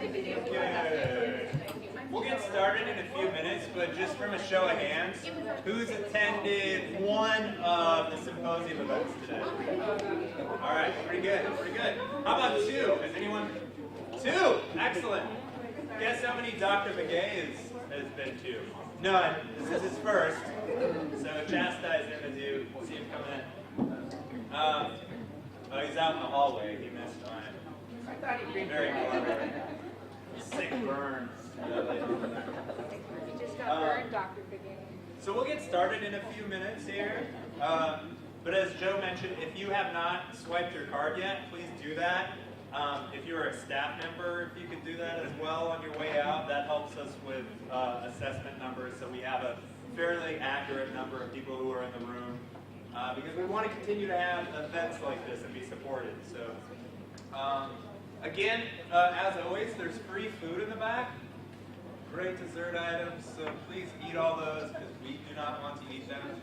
Okay. We'll get started in a few minutes, but just from a show of hands, who's attended one of the symposium events today? All right, pretty good, pretty good. How about two? Has anyone? Two! Excellent. Guess how many Dr. McGay has been to? None. This is his first. So chastise him as you see him come in. Oh, he's out in the hallway. He missed mine. I thought he'd be Very clever. Sick burns. He just got burned, Dr. McGay. So we'll get started in a few minutes here. But as Joe mentioned, if you have not swiped your card yet, please do that. If you're a staff member, if you could do that as well on your way out, that helps us with assessment numbers, so we have a fairly accurate number of people who are in the room, because we want to continue to have events like this and be supported. So, again, as always, there's free food in the back. Great dessert items, so please eat all those, because we do not want to eat them.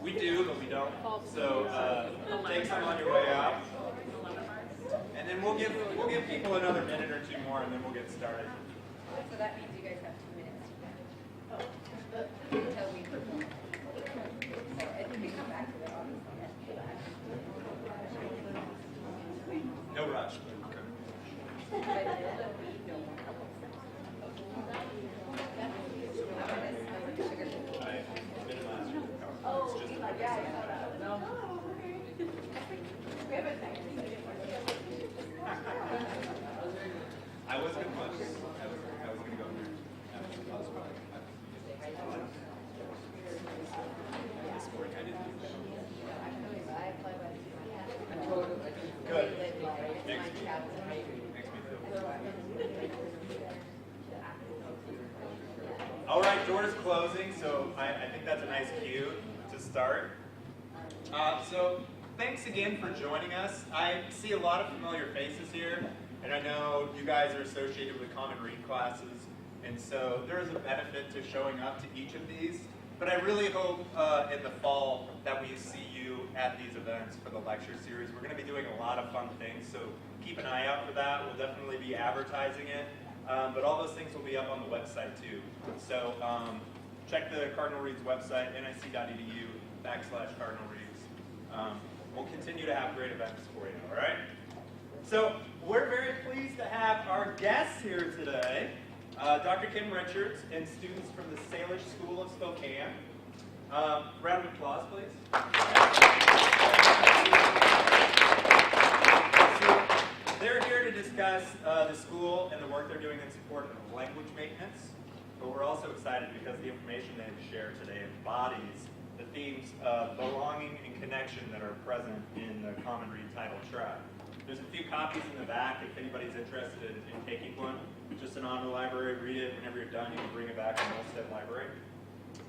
We do, but we don't. So take some on your way out. And then we'll give people another minute or two more, and then we'll get started. So that means you guys have 2 minutes until we perform. So I think we come back to that, obviously. No rush. I was going to go there. Good. Makes me feel All right, doors closing, so I think that's a nice cue to start. So thanks again for joining us. I see a lot of familiar faces here, and I know you guys are associated with Common Read classes, and so there is a benefit to showing up to each of these. But I really hope in the fall that we see you at these events for the lecture series. We're going to be doing a lot of fun things, so keep an eye out for that. We'll definitely be advertising it, but all those things will be up on the website too. So check the Cardinal Reads website, nic.edu/Cardinal Reads. We'll continue to have great events for you, all right? So we're very pleased to have our guests here today. Dr. Kim Richards and students from the Salish School of Spokane. Round of applause, please. So they're here to discuss the school and the work they're doing in support of language maintenance, but we're also excited because the information they share today embodies the themes of belonging and connection that are present in the Common Read title track. There's a few copies in the back if anybody's interested in taking one. Just an honor library, read it. Whenever you're done, you can bring it back to the Olmsted Library.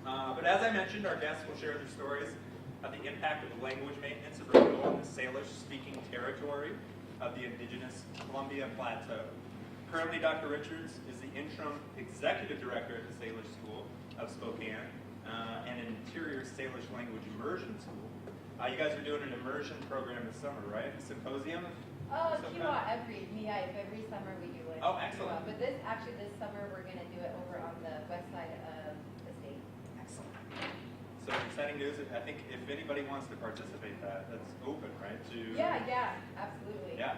But as I mentioned, our guests will share their stories of the impact of language maintenance of renewal in the Salish-speaking territory of the indigenous Columbia Plateau. Currently, Dr. Richards is the interim executive director at the Salish School of Spokane and an interior Salish language immersion school. You guys are doing an immersion program this summer, right? A symposium? Every summer we do it. Oh, excellent. But this summer we're going to do it over on the west side of the state. Excellent. So exciting news. I think if anybody wants to participate, that's open, right? Yeah, absolutely. Yeah.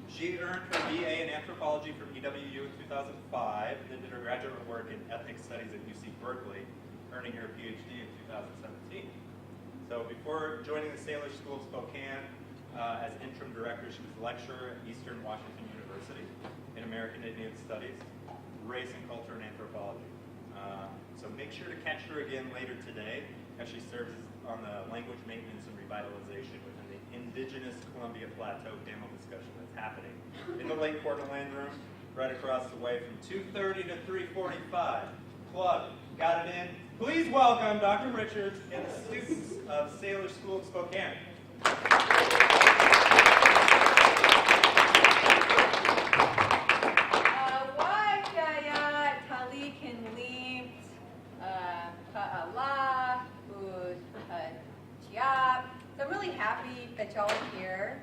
She earned her BA in anthropology from EWU in 2005, and then did her graduate work in ethnic studies at UC Berkeley, earning her PhD in 2017. So before joining the Salish School of Spokane as interim director, she was a lecturer at Eastern Washington University in American Indian Studies, Race and Culture, and Anthropology. So make sure to catch her again later today as she serves on the language maintenance and revitalization within the Indigenous Columbia Plateau panel discussion that's happening in the Lake Coeur d'Alene room right across the way from 2:30 to 3:45. Plug. Got it in. Please welcome Dr. Richards and the students of Salish School of Spokane. So I'm really happy that y'all are here,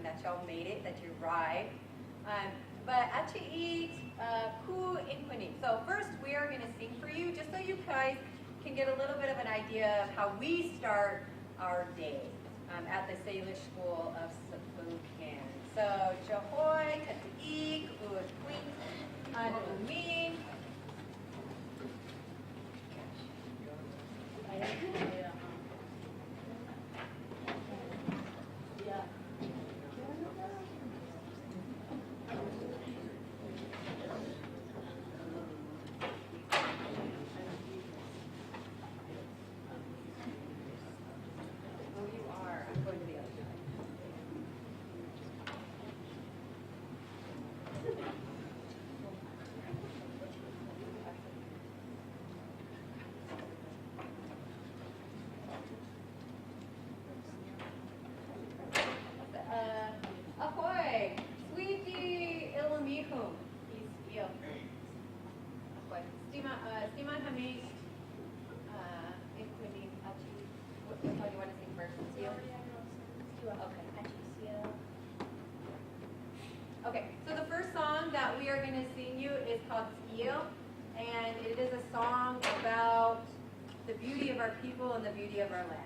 that y'all made it, that you arrived. But actually, ku inquini. So first, we are going to sing for you, just so you guys can get a little bit of an idea of how we start our day at the Salish School of Spokane. So, Jahoy, Katiik, Uwing, Umin. Ahoy! Sweetie Ilumihum. He's ill. Ahoy. Stiman Hamid. Equini Achi. What song do you want to sing first? Seal? Okay, so the first song that we are going to sing you is called Skiel, and it is a song about the beauty of our people and the beauty of our land.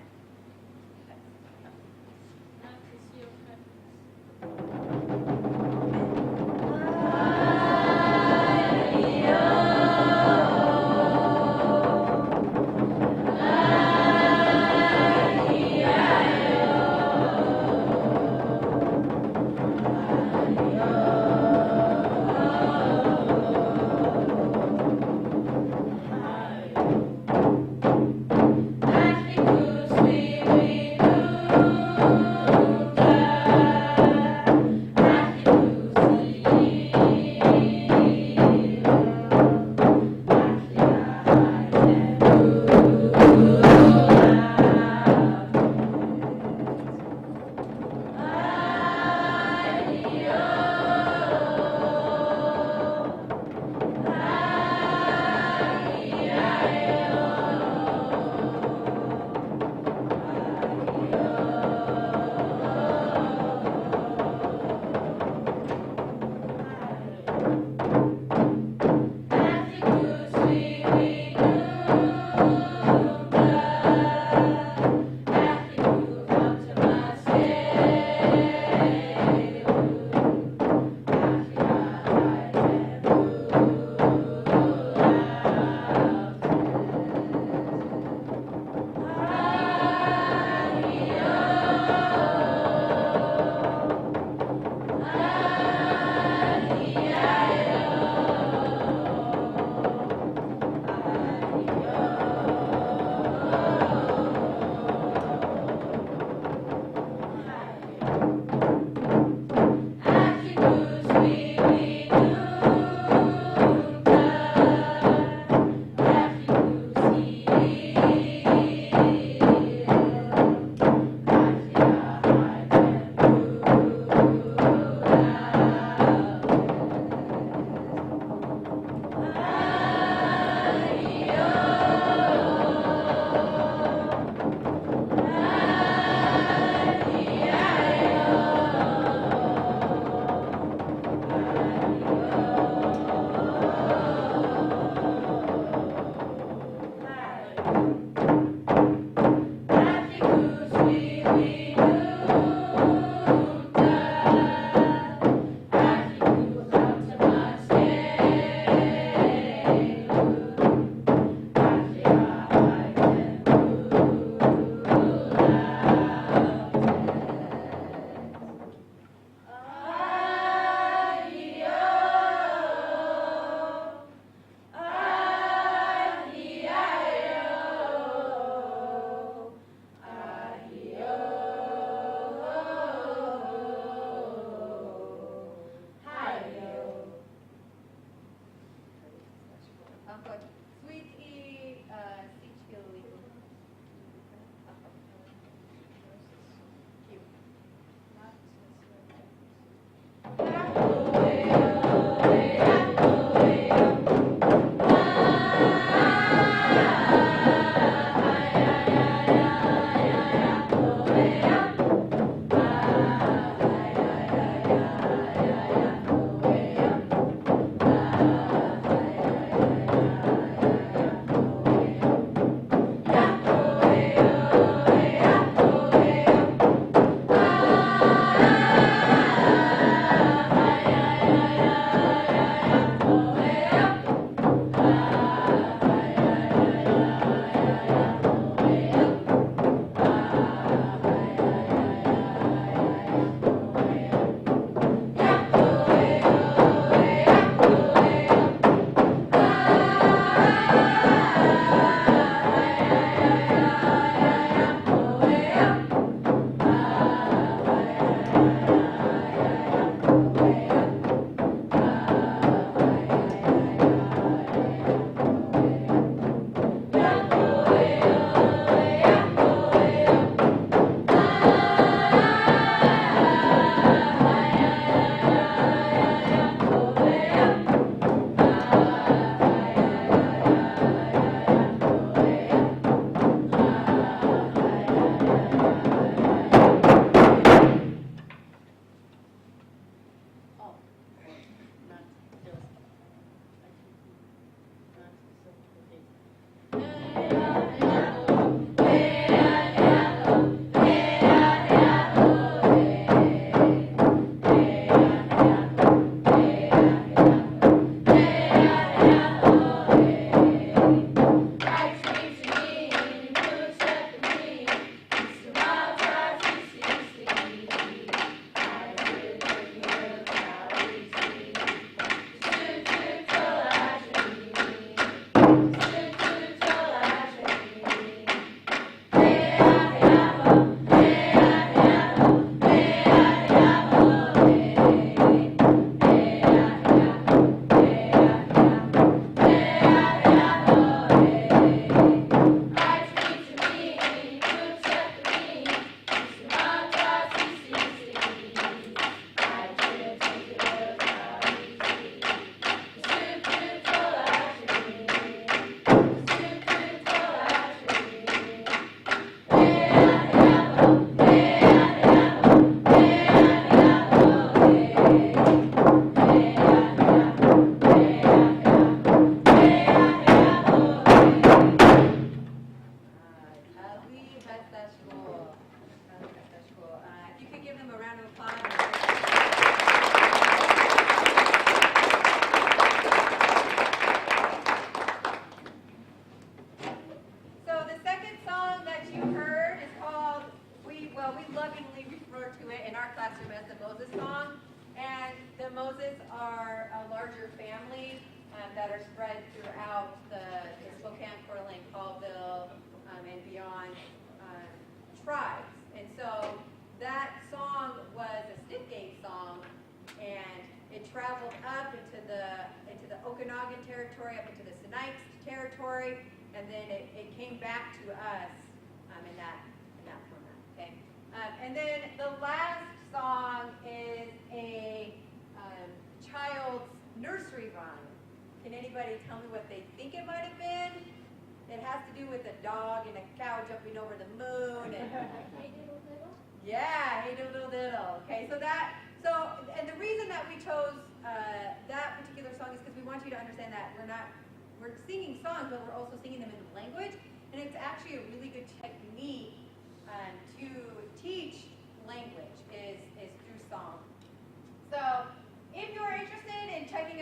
family that are spread throughout the Spokane, Coeur d'Alene, Colville, and beyond tribes. And so that song was a stick game song, and it traveled up into the Okanagan territory, up into the Sinaiks territory, and then it came back to us in that format. Okay, and then the last song is a child's nursery rhyme. Can anybody tell me what they think it might have been? It has to do with a dog and a cow jumping over the moon. And Hey Diddle Diddle? yeah, hey diddle diddle. Okay, and the reason that we chose that particular song is because we want you to understand that we're singing songs, but we're also singing them in language, and it's actually a really good technique to teach language is through song. So if you're interested in checking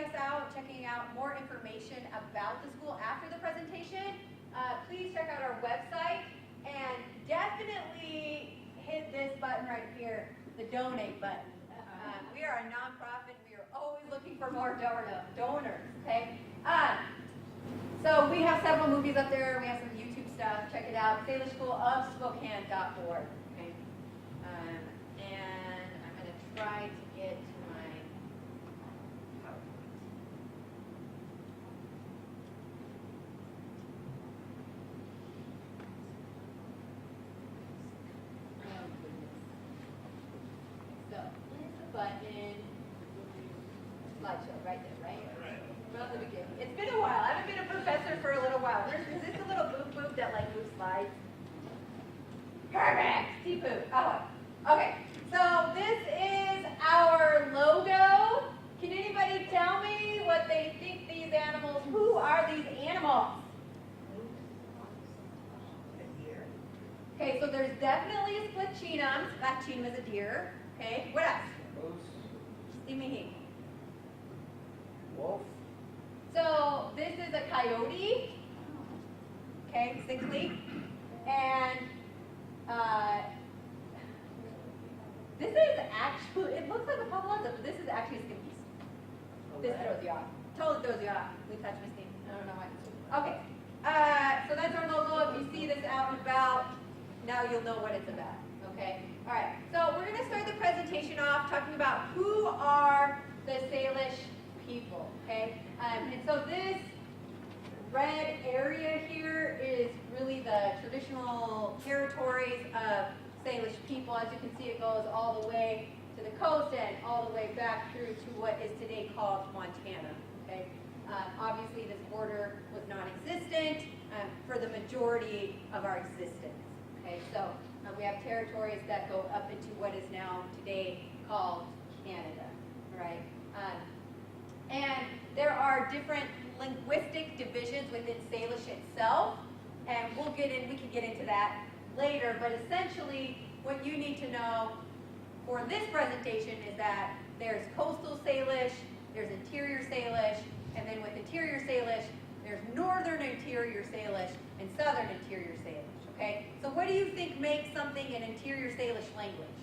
out more information about the school after the presentation, please check out our website and definitely hit this button right here, the donate button. We are a nonprofit. We are always looking for more donors, okay? So we have several movies up there. We have some YouTube stuff. Check it out, Salish.Spokane.org. Okay? And I'm going to try to get to my PowerPoint. Oh, goodness. So, where's the button? Slideshow, right there, right? From the beginning. It's been a while. I haven't been a professor for a little while. Is this a little boop that like moves slides? Perfect. T-poop. Oh, okay. So this is our logo. Can anybody tell me what they think these animals? Who are these animals? Okay, so there's definitely a split chenum. That chenum is a deer. Okay. What else? Moose. Wolf. So this is a coyote, okay, 6 leaf, and this is actually, it looks like a Pavlova, but this is actually a skimpies. This throws you off. Totally throws you off. We touch my skin. I don't know why. Okay, so that's our logo. If you see this out and about, now you'll know what it's about, okay? All right, so we're going to start the presentation off talking about who are the Salish people, okay? And so this red area here is really the traditional territories of Salish people. As you can see, it goes all the way to the coast and all the way back through to what is today called Montana, okay? Obviously, this border was non-existent for the majority of our existence, okay? So we have territories that go up into what is now today called Canada, right? And there are different linguistic divisions within Salish itself, and we can get into that later, but essentially what you need to know for this presentation is that there's coastal Salish, there's interior Salish, and then with interior Salish, there's northern interior Salish and southern interior Salish, okay? So what do you think makes something an interior Salish language?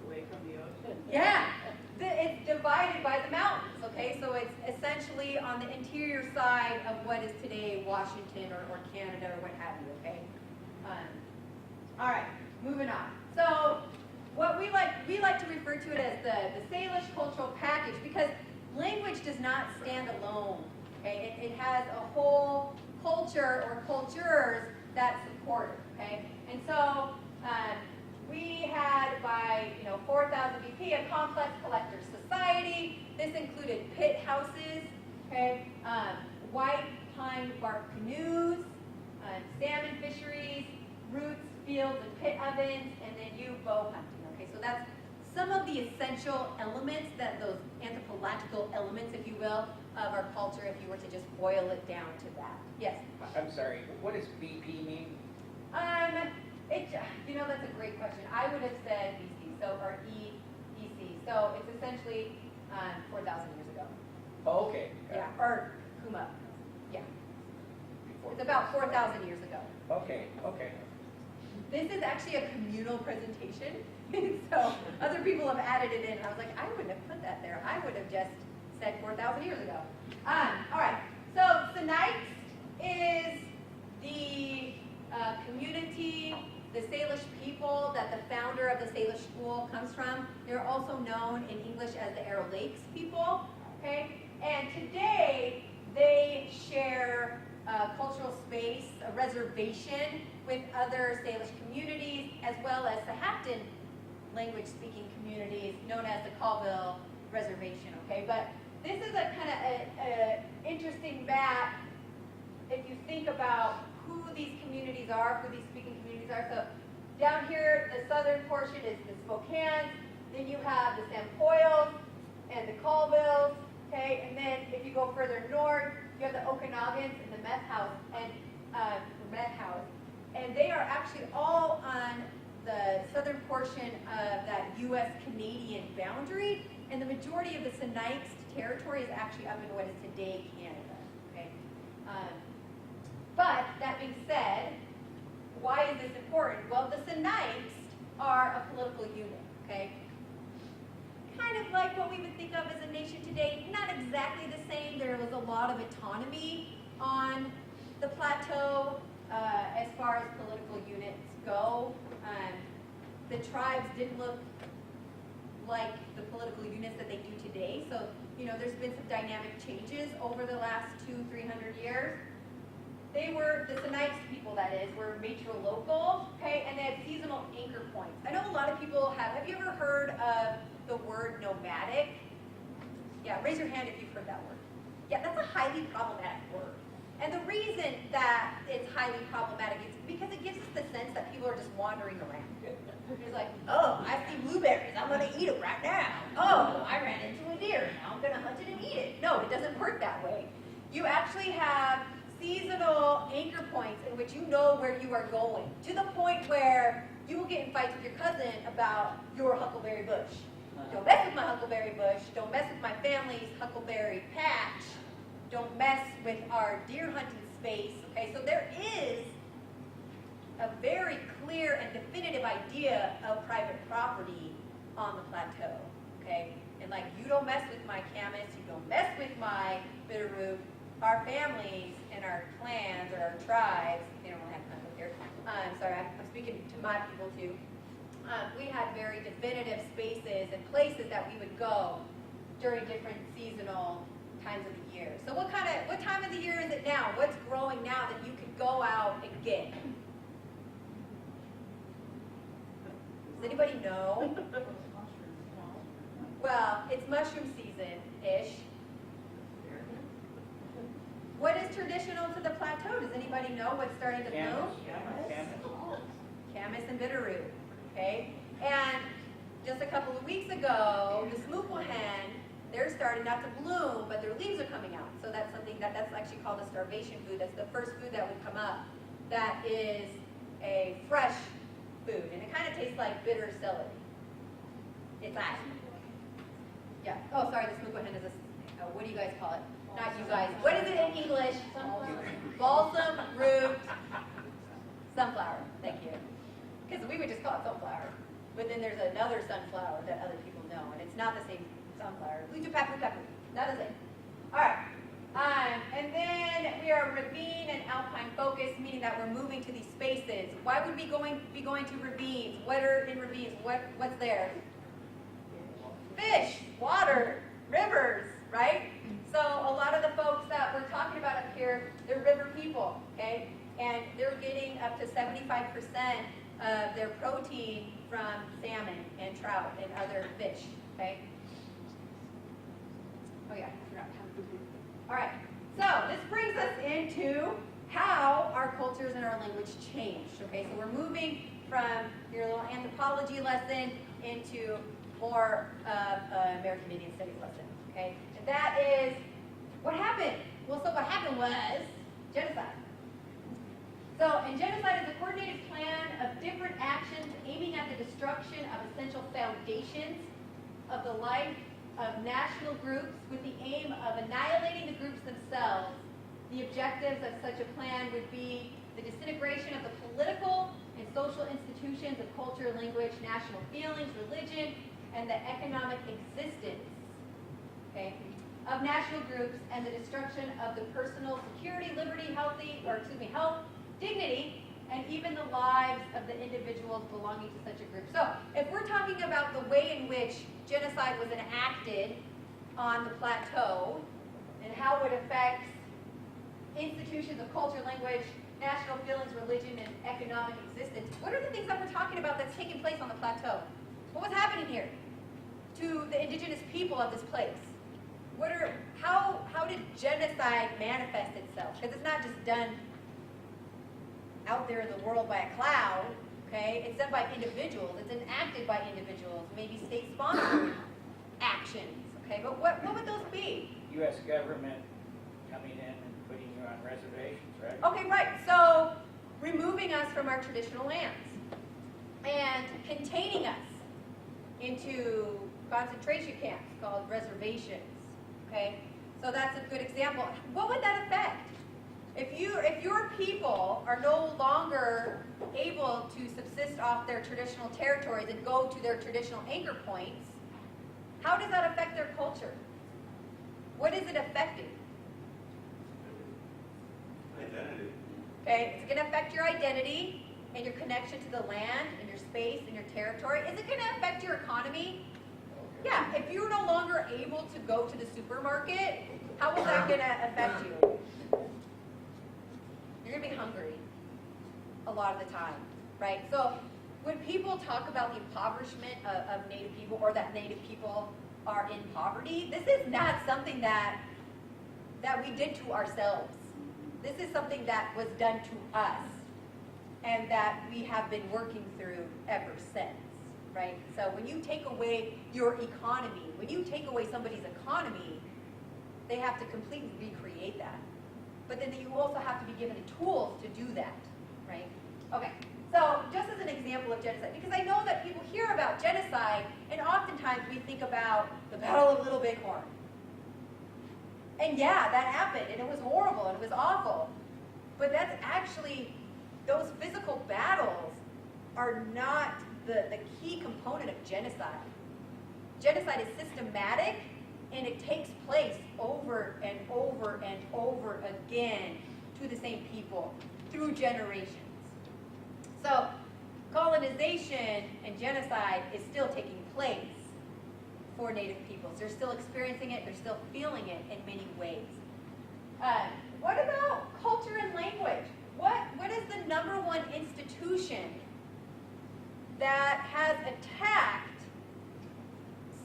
Away from the ocean. Yeah, it's divided by the mountains, okay? So it's essentially on the interior side of what is today Washington or Canada or what have you, okay? All right, moving on. So what we like to refer to it as the Salish cultural package, because language does not stand alone, okay? It has a whole culture or cultures that support it, okay? And so we had by 4000 BP a complex collector society. This included pit houses, okay, white pine bark canoes, salmon fisheries, roots, fields, and pit ovens, and then bow hunting. Okay, so that's some of the essential elements, those anthropological elements, if you will, of our culture. If you were to just boil it down to that. Yes. I'm sorry, what does BP mean? That's a great question. I would have said BC, or EC. So it's essentially 4,000 years ago. Oh, okay. Yeah, or Kuma. Yeah. Before. It's about 4,000 years ago. Okay. This is actually a communal presentation, so other people have added it in. I was like, I wouldn't have put that there. I would have just said 4,000 years ago. All right, so Sinites is the community, the Salish people that the founder of the Salish school comes from. They're also known in English as the Arrow Lakes people, okay? And today, they share cultural space, a reservation with other Salish communities, as well as Sahaptin language-speaking communities known as the Colville Reservation, okay? But this is a kind of a interesting map if you think about who these communities are, who these speaking communities are. So down here, the southern portion is the Spokanes, then you have the Sampoils and the Colvilles, okay? And then if you go further north, you have the Okanagans and the Meth House, and they are actually all on the southern portion of that U.S.-Canadian boundary, and the majority of the Sinixt territory is actually up in what is today Canada, okay? But that being said, why is this important? Well, the Sinixt are a political unit, okay? Kind of like what we would think of as a nation today, not exactly the same. There was a lot of autonomy on the plateau as far as political units go. The tribes didn't look like the political units that they do today. So, you know, there's been some dynamic changes over the last 200-300 years. They were, the Sinites people that is, were matrilocal, okay, and they had seasonal anchor points. I know a lot of people have you ever heard of the word nomadic? Yeah, raise your hand if you've heard that word. Yeah, that's a highly problematic word. And the reason that it's highly problematic is because it gives us the sense that people are just wandering around. It's like, oh, I see blueberries, I'm gonna eat them right now. Oh, I ran into a deer, now I'm gonna hunt it and eat it. No, it doesn't work that way. You actually have seasonal anchor points in which you know where you are going, to the point where you will get in fights with your cousin about your huckleberry bush. Don't mess with my huckleberry bush, don't mess with my family's huckleberry patch, don't mess with our deer hunting space, okay? So there is a very clear and definitive idea of private property on the plateau, okay? And like, you don't mess with my camas, you don't mess with my bitterroot. Our families and our clans or our tribes, they don't really have clans up here. Sorry, I'm speaking to my people too. We had very definitive spaces and places that we would go during different seasonal times of the year. So what time of the year is it now? What's growing now that you could go out and get? Does anybody know? Well, it's mushroom season-ish. What is traditional to the plateau? Does anybody know what's starting to bloom? Camas and bitterroot, okay? And just a couple of weeks ago, the smooplehen, they're starting not to bloom, but their leaves are coming out. So that's something that's actually called a starvation food. That's the first food that would come up. That is a fresh food, and it kind of tastes like bitter celery. It's acid. Yeah. Oh, sorry, the smooplehen is a, what do you guys call it? Not you guys. What is it in English? Balsam root sunflower. Thank you. Because we would just call it sunflower. But then there's another sunflower that other people know, and it's not the same sunflower. Pepper, not the same. All right. And then we are ravine and alpine focused, meaning that we're moving to these spaces. Why would we be going to ravines? What are in ravines? What's there? Fish, water, rivers, right? So a lot of the folks that we're talking about up here, they're river people, okay? And they're getting up to 75% of their protein from salmon and trout and other fish, okay? Oh yeah, I forgot. All right, so this brings us into how our cultures and our language changed, okay? So we're moving from your little anthropology lesson into more American Indian Studies lesson, okay? And that is, what happened? Well, so what happened was genocide. So, and genocide is a coordinated plan of different actions aiming at the destruction of essential foundations of the life of national groups with the aim of annihilating the groups themselves. The objectives of such a plan would be the disintegration of the political and social institutions of culture, language, national feelings, religion, and the economic existence, okay, of national groups and the destruction of the personal security, liberty, health, dignity, and even the lives of the individuals belonging to such a group. So if we're talking about the way in which genocide was enacted on the plateau and how it affects institutions of culture, language, national feelings, religion, and economic existence, what are the things that we're talking about that's taking place on the plateau? What was happening here to the indigenous people of this place? How did genocide manifest itself? Because it's not just done out there in the world by a cloud, okay? It's done by individuals. It's enacted by individuals, maybe state-sponsored actions, okay? But what would those be? U.S. government coming in and putting you on reservations, right? Okay, right. So removing us from our traditional lands and containing us into concentration camps called reservations, okay? So that's a good example. What would that affect? If your people are no longer able to subsist off their traditional territories and go to their traditional anchor points, how does that affect their culture? What is it affecting? Identity. Okay, it's going to affect your identity and your connection to the land and your space and your territory. Is it going to affect your economy? Yeah, if you're no longer able to go to the supermarket, how is that going to affect you? You're going to be hungry a lot of the time, right? So when people talk about the impoverishment of Native people, or that Native people are in poverty, this is not something that we did to ourselves. This is something that was done to us and that we have been working through ever since, right? So when you take away your economy, when you take away somebody's economy, they have to completely recreate that. But then you also have to be given the tools to do that, right? Okay, so just as an example of genocide, because I know that people hear about genocide and oftentimes we think about the Battle of Little Bighorn. And yeah, that happened, and it was horrible, and it was awful. But that's actually, those physical battles are not the key component of genocide. Genocide is systematic, and it takes place over and over and over again to the same people through generations. So colonization and genocide is still taking place for Native peoples. They're still experiencing it, they're still feeling it in many ways. What about culture and language? What is the number one institution that has attacked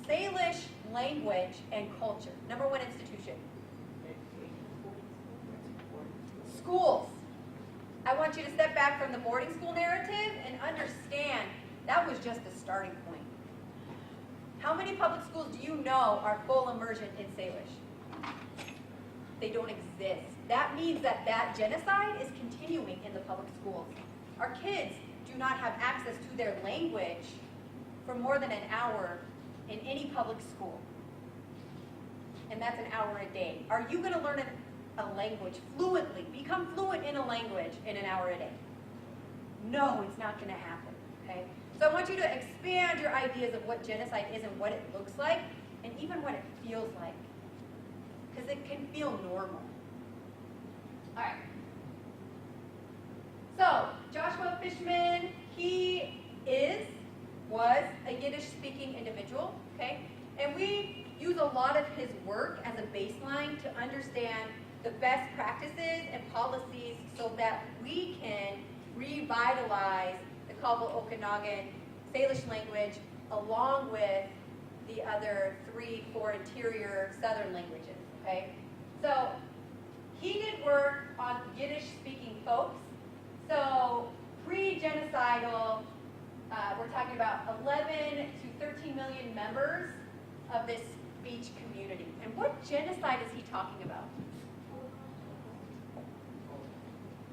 Salish language and culture? Number one institution. Schools. I want you to step back from the boarding school narrative and understand that was just the starting point. How many public schools do you know are full immersion in Salish? They don't exist. That means that genocide is continuing in the public schools. Our kids do not have access to their language for more than an hour in any public school. And that's an hour a day. Are you going to learn a language fluently, become fluent in a language in an hour a day? No, it's not going to happen, okay? So I want you to expand your ideas of what genocide is and what it looks like, and even what it feels like. Because it can feel normal. All right. So, Joshua Fishman, he was a Yiddish-speaking individual, okay? And we use a lot of his work as a baseline to understand the best practices and policies so that we can revitalize the Kabul Okanagan Salish language along with the other 3-4 interior southern languages, okay? So he did work on Yiddish-speaking folks. So pre-genocidal, we're talking about 11 to 13 million members of this speech community. And what genocide is he talking about?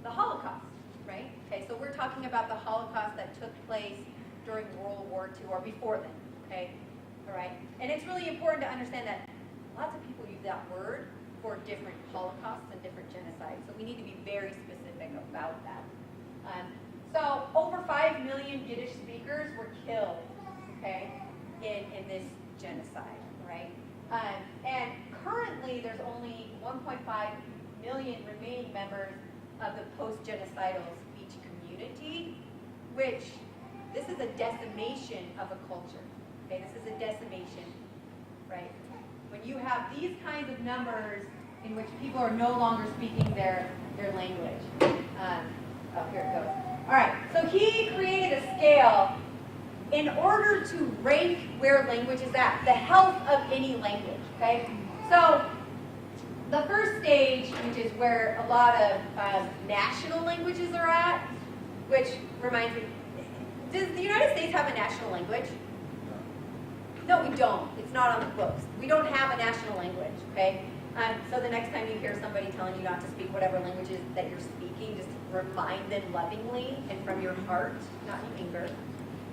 The Holocaust, right? Okay, so we're talking about the Holocaust that took place during World War II or before then, okay? All right, and it's really important to understand that lots of people use that word for different Holocausts and different genocides, so we need to be very specific about that. So over 5 million Yiddish speakers were killed, okay, in in this genocide, right? And currently, there's only 1.5 million remaining members of the post-genocidal speech community, which this is a decimation of a culture. Okay, this is a decimation, right? When you have these kinds of numbers in which people are no longer speaking their language. Oh, here it goes. All right, so he created a scale in order to rank where language is at, the health of any language, okay? So the first stage, which is where a lot of national languages are at, which reminds me, does the United States have a national language? No, we don't. It's not on the books. We don't have a national language, okay? So the next time you hear somebody telling you not to speak whatever languages that you're speaking, just remind them lovingly and from your heart, not in anger.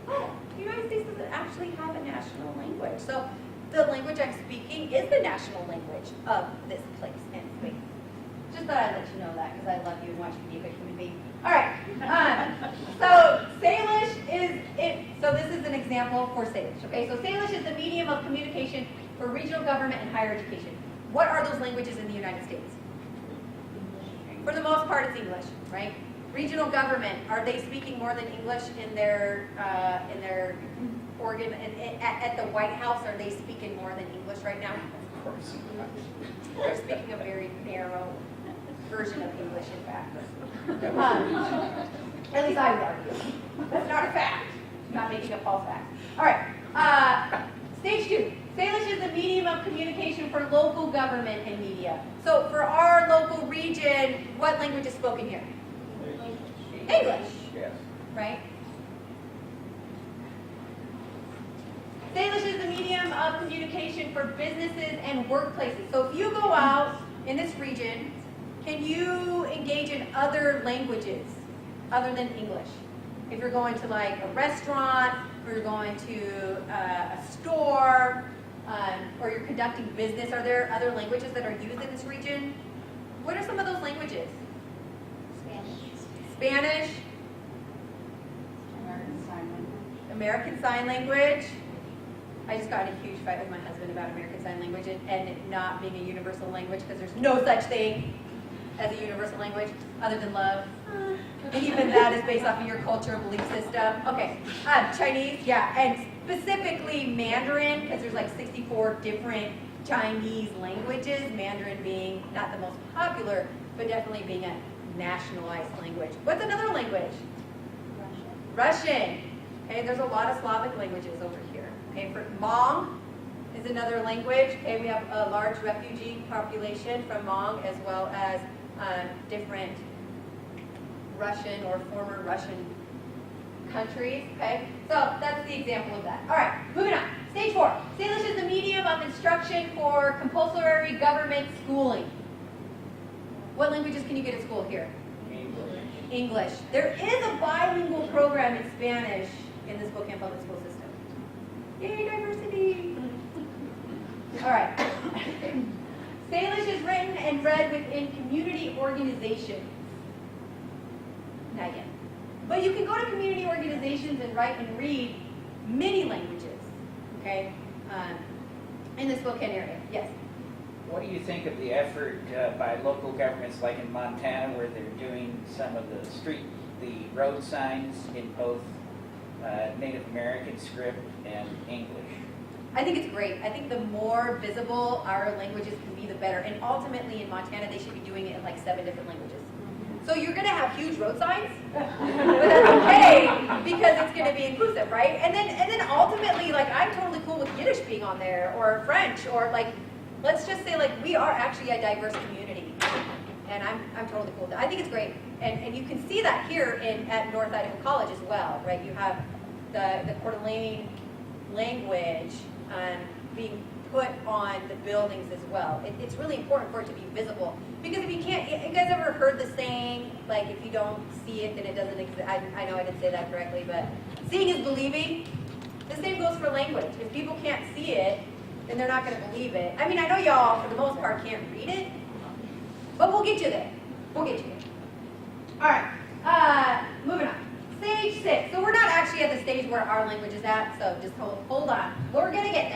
Oh, the United States doesn't actually have a national language. So the language I'm speaking is the national language of this place and space. Just thought I'd let you know that because I love you and want you to be a good human being. All right. So Salish is it. So this is an example for Salish. Okay. So Salish is the medium of communication for regional government and higher education. What are those languages in the United States? For the most part, it's English, right? Regional government, are they speaking more than English in their organ at the White House? Are they speaking more than English right now? Of course. They're speaking a very narrow version of English, in fact. At least I would argue. That's not a fact. I'm not making a false fact. All right. Stage 2. Salish is the medium of communication for local government and media. So for our local region, what language is spoken here? English. Yes. Right? Salish is the medium of communication for businesses and workplaces. So if you go out in this region, can you engage in other languages other than English? If you're going to like a restaurant, or you're going to a store, or you're conducting business, are there other languages that are used in this region? What are some of those languages? Spanish. American Sign Language. I just got in a huge fight with my husband about American Sign Language and it not being a universal language because there's no such thing as a universal language other than love. And even that is based off of your cultural belief system. Okay, Chinese, yeah, and specifically Mandarin, because there's like 64 different Chinese languages, Mandarin being not the most popular, but definitely being a nationalized language. What's another language? Russian. Okay, there's a lot of Slavic languages over here. Okay, for Hmong is another language. Okay, we have a large refugee population from Hmong as well as different Russian or former Russian countries. Okay, so that's the example of that. All right, moving on. Stage 4. Salish is the medium of instruction for compulsory government schooling. What languages can you get at school here? English. English. There is a bilingual program in Spanish in the Spokane Public School System. Yay, diversity! All right. Salish is written and read within community organizations. Not yet. But you can go to community organizations and write and read many languages, okay, in the Spokane area. Yes? What do you think of the effort by local governments like in Montana where they're doing some of the road signs in both Native American script and English? I think it's great. I think the more visible our languages can be, the better. And ultimately in Montana, they should be doing it in like 7 different languages. So you're going to have huge road signs, but that's okay because it's going to be inclusive, right? And then ultimately, like I'm totally cool with Yiddish being on there or French or like, let's just say like we are actually a diverse community, and I'm totally cool with it. I think it's great, and you can see that here at North Idaho College as well, right? You have the Coeur d'Alene language being put on the buildings as well. It's really important for it to be visible because if you can't, you guys ever heard the saying like if you don't see it then it doesn't exist? I know I didn't say that correctly, but seeing is believing. The same goes for language. If people can't see it, then they're not going to believe it. I mean, I know y'all, for the most part, can't read it, but we'll get you there. We'll get you there. All right, moving on. Stage 6. So we're not actually at the stage where our language is at, so just hold on. We're going to get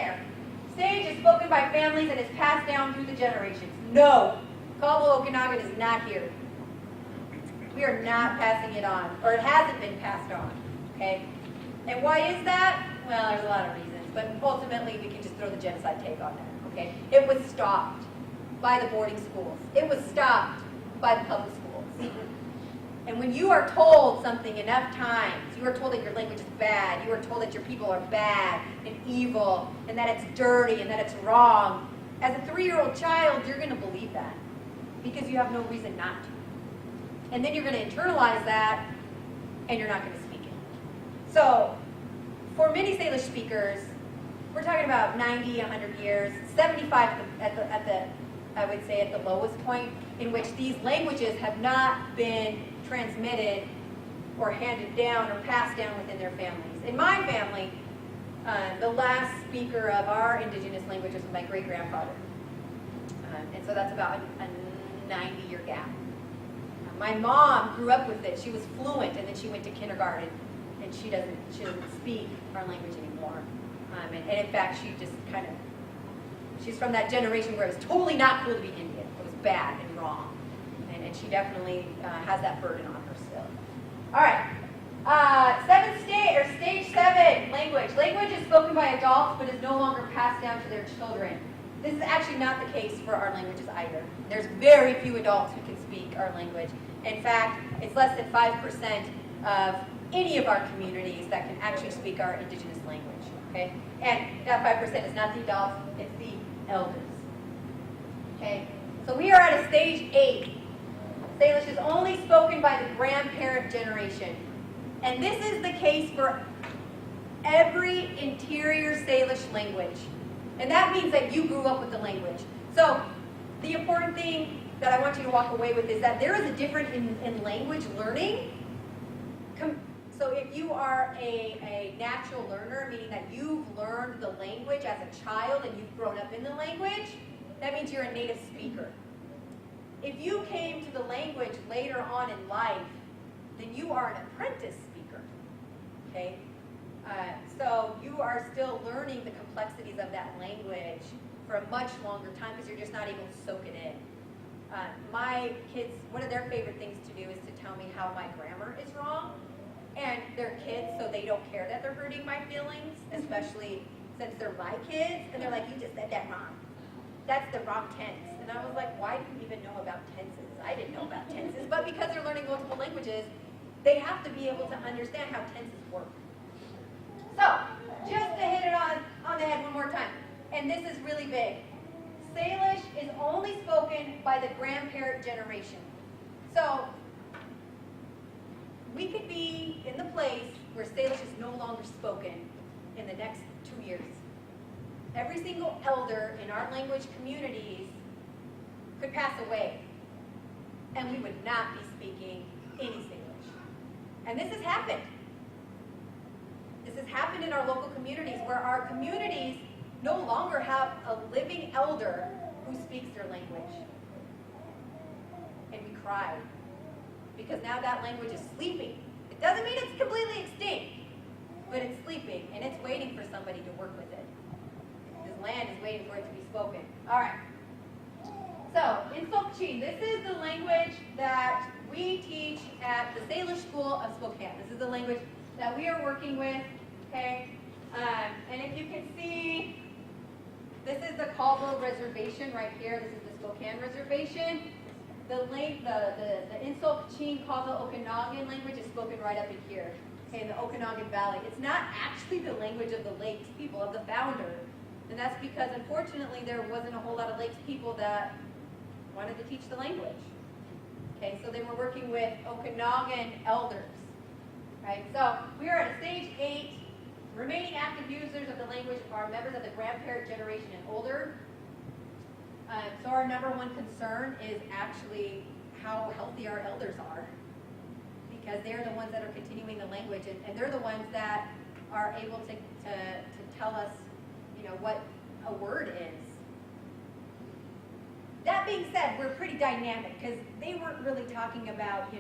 spoken by families and is passed down through the generations. No, Caldwell Okanagan is not here. We are not passing it on, or it hasn't been passed on, okay? And why is that? Well, there's a lot of reasons, but ultimately we can just throw the genocide take on that, okay? It was stopped by the boarding schools. It was stopped by the public schools. And when you are told something enough times, you are told that your language is bad, you are told that your people are bad and evil, and that it's dirty and that it's wrong, as a 3-year-old child, you're going to believe that because you have no reason not to. And then you're going to internalize that, and you're not going to speak it. So, for many Salish speakers, we're talking about 90, 100 years, 75 at the I would say at the lowest point, in which these languages have not been transmitted or handed down or passed down within their families. In my family, the last speaker of our indigenous languages was my great-grandfather. And so that's about a 90-year gap. My mom grew up with it. She was fluent, and then she went to kindergarten, and she doesn't speak our language anymore. And in fact, she just she's from that generation where it was totally not cool to be Indian. It was bad and wrong. And she definitely has that burden on her still. All right. Stage 7, language. Language is spoken by adults, but is no longer passed down to their children. This is actually not the case for our languages either. There's very few adults who can speak our language. In fact, it's less than 5% of any of our communities that can actually speak our indigenous language. Okay? And that 5% is not the adults, it's the elders. Okay? So we are at a stage 8. Salish is only spoken by the grandparent generation. And this is the case for every interior Salish language. And that means that you grew up with the language. So the important thing that I want you to walk away with is that there is a difference in language learning. So if you are a natural learner, meaning that you've learned the language as a child and you've grown up in the language, that means you're a native speaker. If you came to the language later on in life, then you are an apprentice speaker. Okay? So you are still learning the complexities of that language for a much longer time because you're just not able to soak it in. My kids, one of their favorite things to do is to tell me how my grammar is wrong. And they're kids, so they don't care that they're hurting my feelings, especially since they're my kids. And they're like, you just said that wrong. That's the wrong tense. And I was like, why do you even know about tenses? I didn't know about tenses. But because they're learning multiple languages, they have to be able to understand how tenses work. So, just to hit it on the head one more time, and this is really big. Salish is only spoken by the grandparent generation. So, we could be in the place where Salish is no longer spoken in the next 2 years. Every single elder in our language communities could pass away, and we would not be speaking any Salish. And this has happened. This has happened in our local communities where our communities no longer have a living elder who speaks their language. And we cried because now that language is sleeping. It doesn't mean it's completely extinct, but it's sleeping and it's waiting for somebody to work with it. This land is waiting for it to be spoken. All right. So, in Sokchin, this is the language that we teach at the Salish School of Spokane. This is the language that we are working with, okay? And if you can see, this is the Caldwell Reservation right here. This is the Spokane Reservation. The Insokchin Caldwell Okanagan language is spoken right up in here, okay, in the Okanagan Valley. It's not actually the language of the Lakes people, of the founder. And that's because, unfortunately, there wasn't a whole lot of Lakes people that wanted to teach the language. Okay, so they were working with Okanagan elders. Right, so we are at stage 8. Remaining active users of the language are members of the grandparent generation and older. So our number one concern is actually how healthy our elders are, because they're the ones that are continuing the language, and they're the ones that are able to tell us, what a word is. That being said, we're pretty dynamic because they weren't really talking about,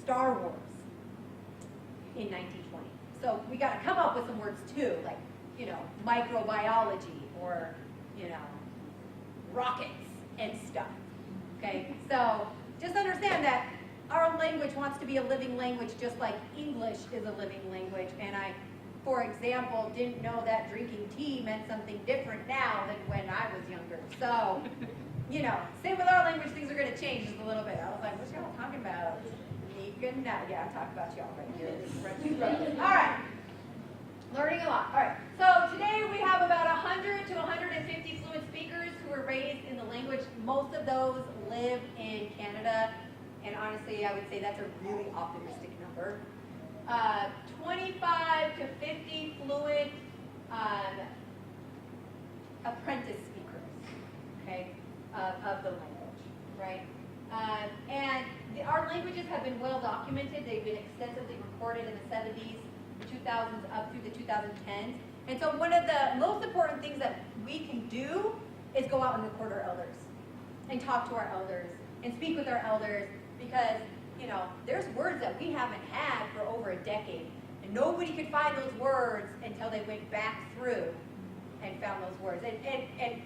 Star Wars in 1920. So we got to come up with some words too, like, microbiology or, rockets and stuff. Okay, so just understand that our language wants to be a living language just like English is a living language. And I, for example, didn't know that drinking tea meant something different now than when I was younger. So, same with our language, things are going to change just a little bit. I was like, what y'all talking about? Yeah, I'm talking about y'all right here. All right. Learning a lot. All right. So today we have about 100 to 150 fluent speakers who were raised in the language. Most of those live in Canada. And honestly, I would say that's a really optimistic number. 25 to 50 fluent apprentice speakers, okay, of the language, right? Our languages have been well documented. They've been extensively recorded in the 70s, the 2000s, up through the 2010s. And so one of the most important things that we can do is go out and record our elders and talk to our elders and speak with our elders because, there's words that we haven't had for over a decade. And nobody could find those words until they went back through and found those words. And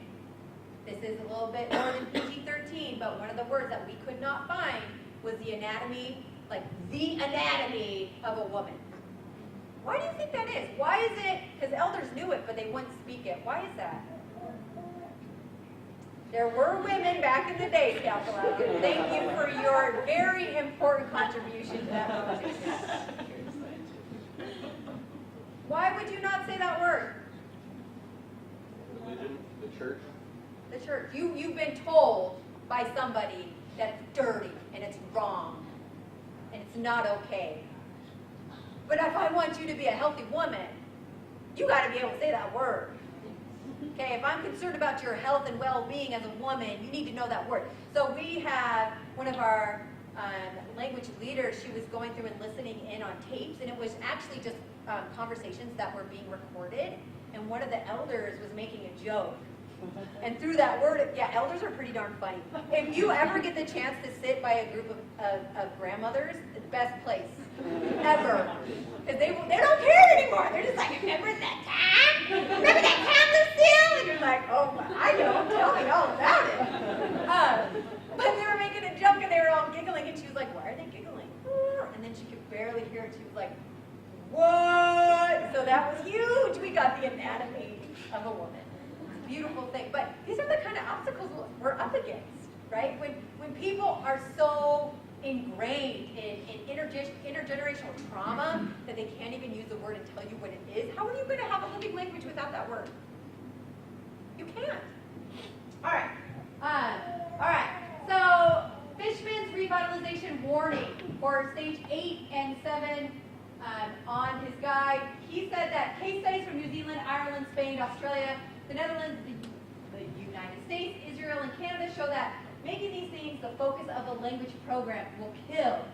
this is a little bit more than PG-13, but one of the words that we could not find was the anatomy of a woman. Why do you think that is? Why is it, because elders knew it, but they wouldn't speak it. Why is that? There were women back in the day, Scout Club. Thank you for your very important contribution to that conversation. Why would you not say that word? Religion, the church. The church. You've been told by somebody that it's dirty and it's wrong and it's not okay. But if I want you to be a healthy woman, you got to be able to say that word. Okay, if I'm concerned about your health and well-being as a woman, you need to know that word. So we have one of our language leaders, she was going through and listening in on tapes, and it was actually just conversations that were being recorded, and one of the elders was making a joke. And through that word, yeah, elders are pretty darn funny. If you ever get the chance to sit by a group of grandmothers, it's the best place ever. Because they don't care anymore. They're just like, remember that time? Remember that time, Lucille? And you're like, oh, I know. Tell me all about it. But they were making a joke and they were all giggling. And she was like, why are they giggling? And then she could barely hear it. She was like, what? So that was huge. We got the anatomy of a woman. Beautiful thing. But these are the kind of obstacles we're up against, right? When people are so ingrained in intergenerational trauma that they can't even use the word and tell you what it is, how are you going to have a living language without that word? You can't. All right. All right. So Fishman's revitalization warning for stage 8 and 7 on his guide. He said that case studies from New Zealand, Ireland, Spain, Australia, the Netherlands, the United States, Israel, and Canada show that making these things the focus of the language program will kill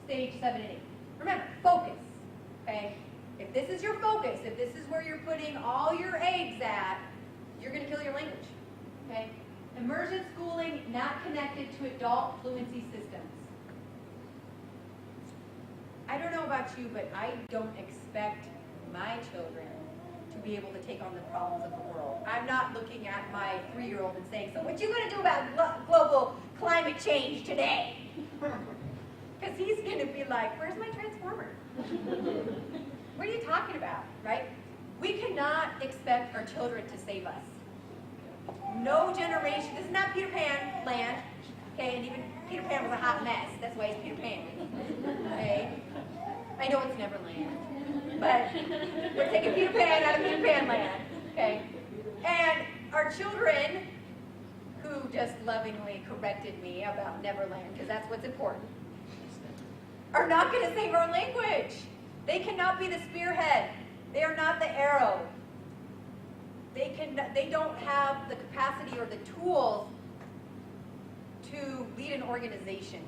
stage 7 and 8. Remember, focus, okay? If this is your focus, if this is where you're putting all your eggs at, you're going to kill your language, okay? Immersion schooling not connected to adult fluency systems. I don't know about you, but I don't expect my children to be able to take on the problems of the world. I'm not looking at my 3-year-old and saying, so what you going to do about global climate change today? Because he's going to be like, where's my transformer? What are you talking about, right? We cannot expect our children to save us. No generation, this is not Peter Pan land, okay, and even Peter Pan was a hot mess. That's why he's Peter Pan, okay? I know it's Neverland. But we're taking Peter Pan out of Peter Pan land, okay? And our children, who just lovingly corrected me about Neverland, because that's what's important, are not going to save our language. They cannot be the spearhead. They are not the arrow. They don't have the capacity or the tools to lead an organization,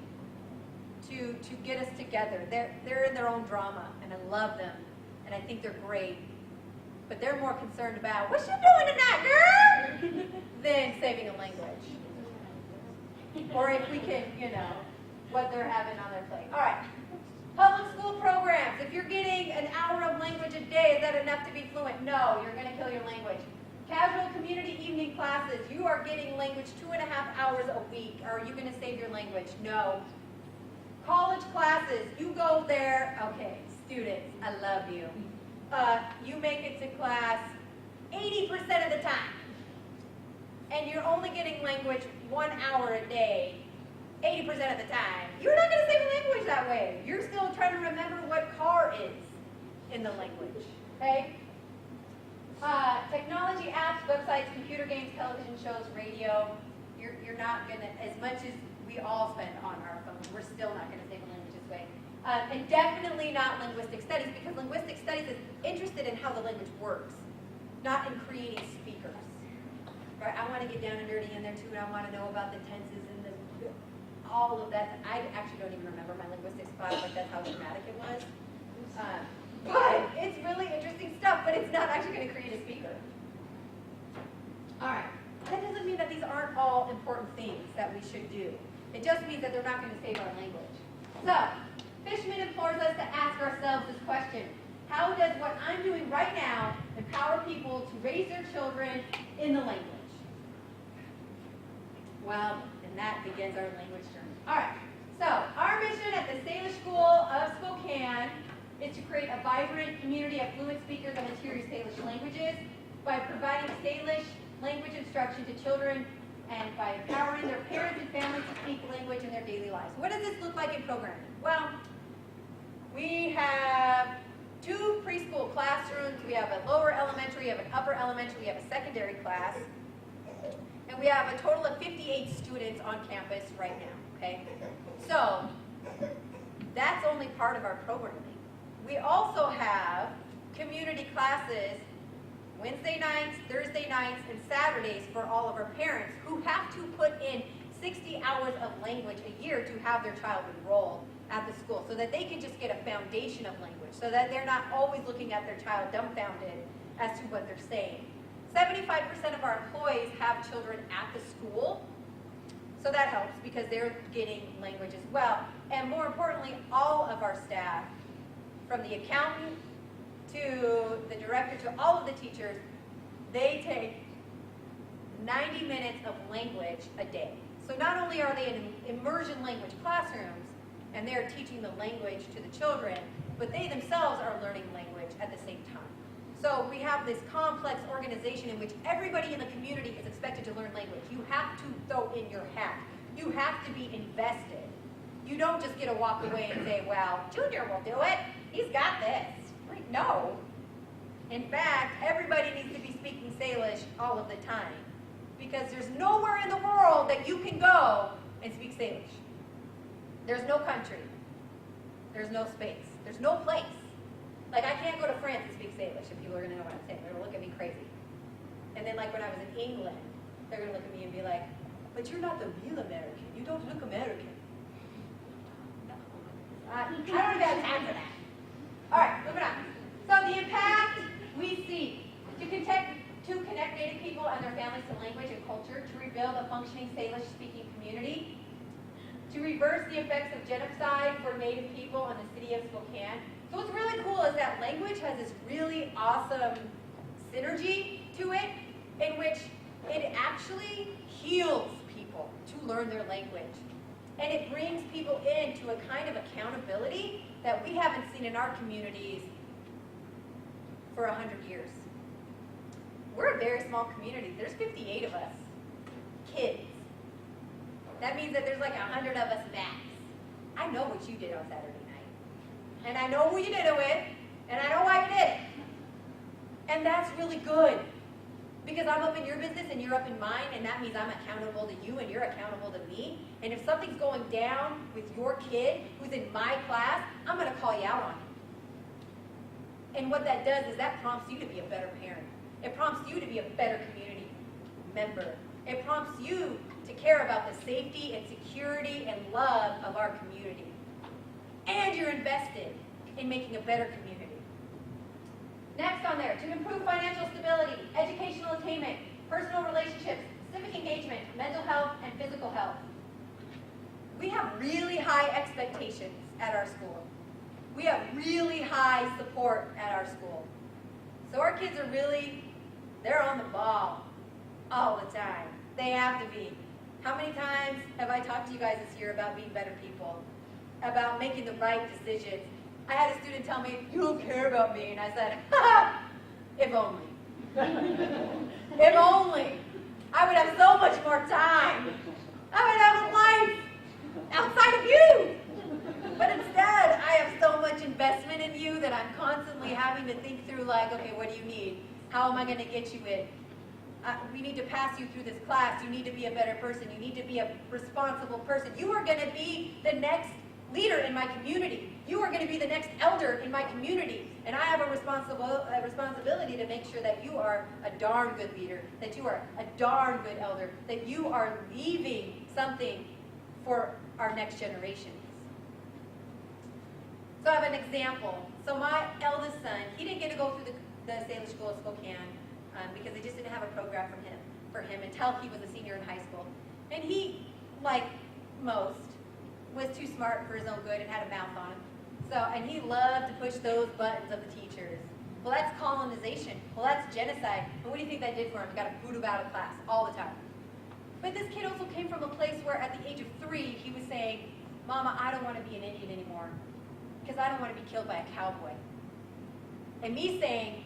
to get us together. They're in their own drama, and I love them. And I think they're great, but they're more concerned about, what you doing tonight, girl? Than saving a language. Or if we can, what they're having on their plate. All right. Public school programs, if you're getting an hour of language a day, is that enough to be fluent? No, you're going to kill your language. Casual community evening classes, you are getting language 2.5 hours a week. Are you going to save your language? No. College classes, you go there, okay, students, I love you. You make it to class 80% of the time. And you're only getting language 1 hour a day, 80% of the time. You're not going to save language that way. You're still trying to remember what car is in the language, okay? Technology apps, websites, computer games, television shows, radio. You're not going to, as much as we all spend on our phones, we're still not going to save a language this way. And definitely not linguistic studies, because linguistic studies is interested in how the language works, not in creating speakers. Right? I want to get down and dirty in there too, and I want to know about the tenses and all of that. I actually don't even remember my linguistics class, like that's how dramatic it was. But it's really interesting stuff, but it's not actually going to create a speaker. All right. That doesn't mean that these aren't all important things that we should do. It just means that they're not going to save our language. So, Fishman implores us to ask ourselves this question. How does what I'm doing right now empower people to raise their children in the language? Well, and that begins our language journey. All right. So, our mission at the Salish School of Spokane is to create a vibrant community of fluent speakers of interior Salish languages by providing Salish language instruction to children and by empowering their parents and families to speak language in their daily lives. What does this look like in programming? Well, we have 2 preschool classrooms. We have a lower elementary, we have an upper elementary, we have a secondary class. And we have a total of 58 students on campus right now, okay? So, that's only part of our programming. We also have community classes Wednesday nights, Thursday nights, and Saturdays for all of our parents who have to put in 60 hours of language a year to have their child enrolled at the school so that they can just get a foundation of language, so that they're not always looking at their child dumbfounded as to what they're saying. 75% of our employees have children at the school, so that helps because they're getting language as well. And more importantly, all of our staff, from the accountant to the director to all of the teachers, they take 90 minutes of language a day. So not only are they in immersion language classrooms and they're teaching the language to the children, but they themselves are learning language at the same time. So we have this complex organization in which everybody in the community is expected to learn language. You have to throw in your hat. You have to be invested. You don't just get to walk away and say, well, Junior will do it. He's got this. Like, no. In fact, everybody needs to be speaking Salish all of the time, because there's nowhere in the world that you can go and speak Salish. There's no country. There's no space. There's no place. Like, I can't go to France and speak Salish, and people are going to know what I'm saying. They're going to look at me crazy. And then, like, when I was in England, they're going to look at me and be like, but you're not the real American. You don't look American. I don't even have time for that. All right, moving on. So the impact we seek to connect Native people and their families to language and culture, to rebuild a functioning Salish-speaking community, to reverse the effects of genocide for Native people in the city of Spokane. So what's really cool is that language has this really awesome synergy to it, in which it actually heals people to learn their language. And it brings people into a kind of accountability that we haven't seen in our communities for 100 years. We're a very small community. There's 58 of us, kids. That means that there's like 100 of us max. I know what you did on Saturday night. And I know who you did it with, and I know why you did it. And that's really good. Because I'm up in your business and you're up in mine, and that means I'm accountable to you and you're accountable to me. And if something's going down with your kid who's in my class, I'm going to call you out on it. And what that does is that prompts you to be a better parent. It prompts you to be a better community member. It prompts you to care about the safety and security and love of our community. And you're invested in making a better community. Next on there, to improve financial stability, educational attainment, personal relationships, civic engagement, mental health, and physical health. We have really high expectations at our school. We have really high support at our school. So our kids are really, they're on the ball all the time. They have to be. How many times have I talked to you guys this year about being better people? About making the right decisions? I had a student tell me, you don't care about me. And I said, ha, if only. If only. I would have so much more time. I would have a life outside of you. But instead, I have so much investment in you that I'm constantly having to think through like, okay, what do you need? How am I going to get you in? We need to pass you through this class. You need to be a better person. You need to be a responsible person. You are going to be the next leader in my community. You are going to be the next elder in my community. And I have a responsibility to make sure that you are a darn good leader, that you are a darn good elder, that you are leaving something for our next generations. So I have an example. So my eldest son, he didn't get to go through the Salish School of Spokane because they just didn't have a program for him until he was a senior in high school. And he, like most, was too smart for his own good and had a mouth on him. And he loved to push those buttons of the teachers. Well, that's colonization. Well, that's genocide. And what do you think that did for him? He got to boot him out of class all the time. But this kid also came from a place where at the age of 3, he was saying, Mama, I don't want to be an Indian anymore because I don't want to be killed by a cowboy. And me saying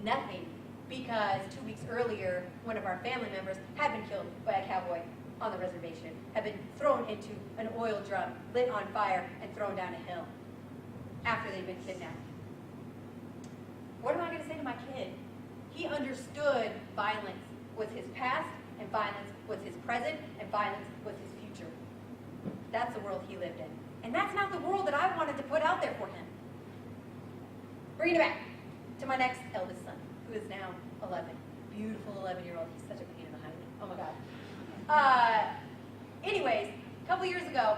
nothing because 2 weeks earlier, one of our family members had been killed by a cowboy on the reservation, had been thrown into an oil drum, lit on fire, and thrown down a hill after they'd been kidnapped. What am I going to say to my kid? He understood violence was his past, and violence was his present, and violence was his future. That's the world he lived in. And that's not the world that I wanted to put out there for him. Bringing it back to my next eldest son, who is now 11. Beautiful 11-year-old. He's such a pain in the hind. Oh my God. Anyways, a couple years ago,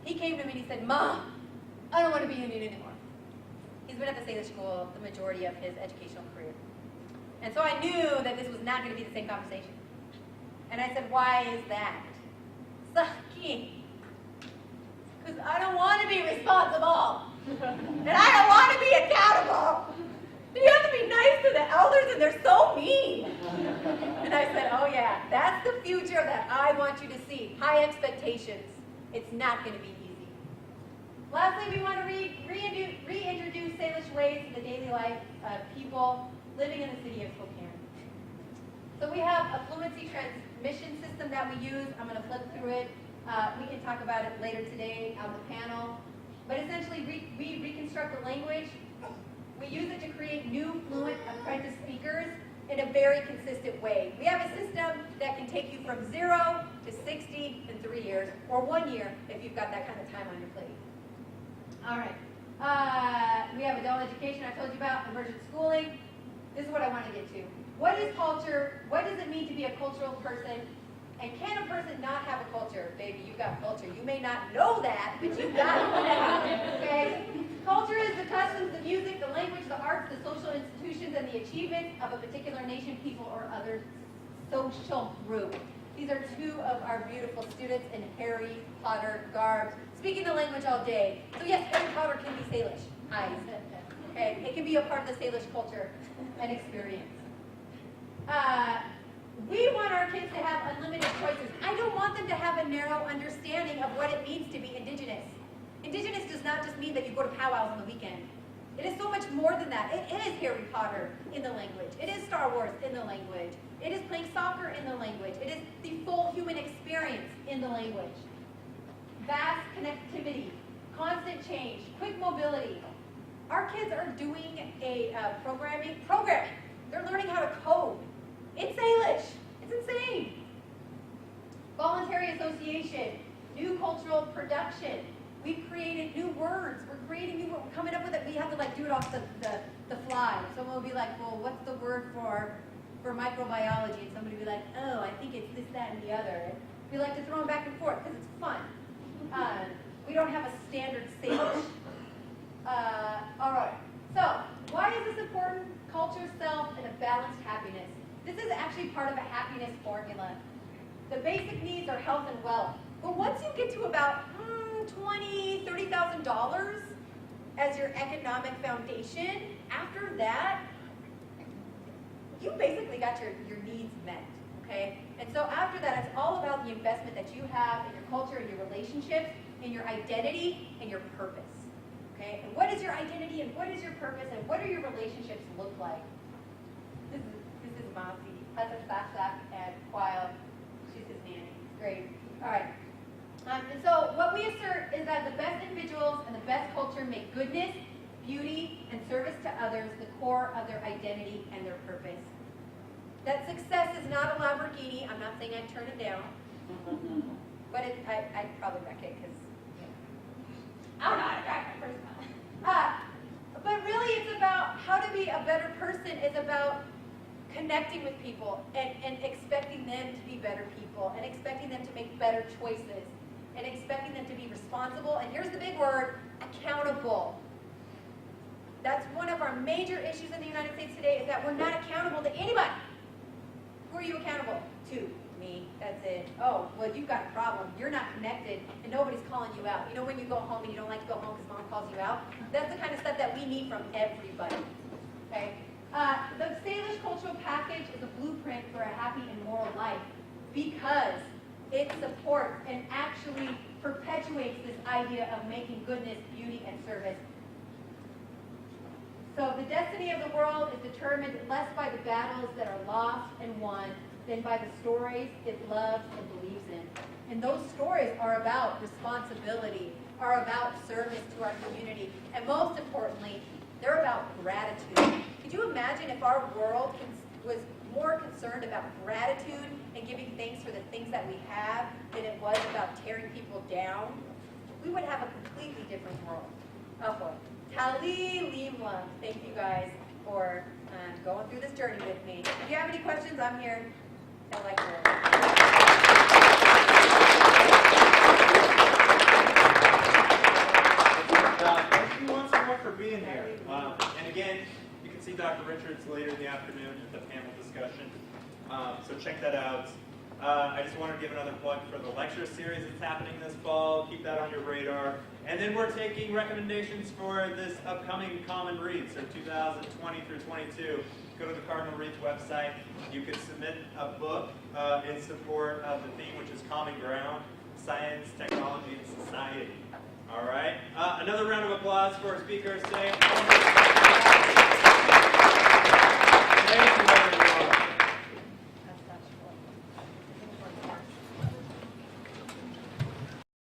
he came to me and he said, Mom, I don't want to be Indian anymore. He's been at the Salish school the majority of his educational career. And so I knew that this was not going to be the same conversation. And I said, why is that? Sucking. Because I don't want to be responsible. And I don't want to be accountable. You have to be nice to the elders and they're so mean. And I said, oh yeah, that's the future that I want you to see. High expectations. It's not going to be easy. Lastly, we want to reintroduce Salish ways to the daily life of people living in the city of Spokane. So we have a fluency transmission system that we use. I'm going to flip through it. We can talk about it later today on the panel. But essentially, we reconstruct the language. We use it to create new fluent apprentice speakers in a very consistent way. We have a system that can take you from 0 to 60 in 3 years, or 1 year if you've got that kind of time on your plate. All right. We have adult education I told you about, immersion schooling. This is what I want to get to. What is culture? What does it mean to be a cultural person? And can a person not have a culture? Baby, you've got culture. You may not know that, but you've got it. Okay? Culture is the customs, the music, the language, the arts, the social institutions, and the achievements of a particular nation, people, or other social group. These are 2 of our beautiful students in Harry Potter garbs, speaking the language all day. So yes, Harry Potter can be Salish. Okay? It can be a part of the Salish culture and experience. We want our kids to have unlimited choices. I don't want them to have a narrow understanding of what it means to be Indigenous. Indigenous does not just mean that you go to powwows on the weekend. It is so much more than that. It is Harry Potter in the language. It is Star Wars in the language. It is playing soccer in the language. It is the full human experience in the language. Vast connectivity, constant change, quick mobility. Our kids are doing a programming. They're learning how to code. It's Salish. It's insane. Voluntary association, new cultural production. We've created new words. We're creating new words. We're coming up with it. We have to do it off the fly. Someone will be like, well, what's the word for microbiology? And somebody will be like, oh, I think it's this, that, and the other. And we like to throw them back and forth because it's fun. We don't have a standard Salish. All right. So why is this important? Culture, self, and a balanced happiness. This is actually part of a happiness formula. The basic needs are health and wealth. But once you get to about $20,000, $30,000, as your economic foundation, after that, you basically got your needs met, okay? And so after that, it's all about the investment that you have in your culture, in your relationships, in your identity, and your purpose, okay? And what is your identity, and what is your purpose, and what do your relationships look like? This is Masi. That's a Sasak and Quail. She's his nanny. Great. All right. And so what we assert is that the best individuals and the best culture make goodness, beauty, and service to others the core of their identity and their purpose. That success is not a Lamborghini. I'm not saying I'd turn it down. But I'd probably wreck it because I'm not a driver person. But really it's about how to be a better person. It's about connecting with people and expecting them to be better people and expecting them to make better choices and expecting them to be responsible. And here's the big word, accountable. That's one of our major issues in the United States today is that we're not accountable to anybody. Who are you accountable to? Me. That's it. Oh, well, you've got a problem. You're not connected, and nobody's calling you out. You know when you go home and you don't like to go home because mom calls you out? That's the kind of stuff that we need from everybody. Okay? The Salish Cultural Package is a blueprint for a happy and moral life because it supports and actually perpetuates this idea of making goodness, beauty, and service. So the destiny of the world is determined less by the battles that are lost and won than by the stories it loves and believes in. And those stories are about responsibility, are about service to our community, and most importantly, they're about gratitude. Could you imagine if our world was more concerned about gratitude and giving thanks for the things that we have than it was about tearing people down? We would have a completely different world. Upward. Tali Limlam. Thank you guys for going through this journey with me. If you have any questions, I'm here. I like your Thank you once more for being here. And again, you can see Dr. Richards later in the afternoon at the panel discussion. So check that out. I just want to give another plug for the lecture series that's happening this fall. Keep that on your radar. And then we're taking recommendations for this upcoming Common Reads, so 2020 through 22. Go to the Cardinal Reads website. You can submit a book in support of the theme, which is Common Ground, Science, Technology, and Society. All right. Another round of applause for our speakers today. Thank you, everyone.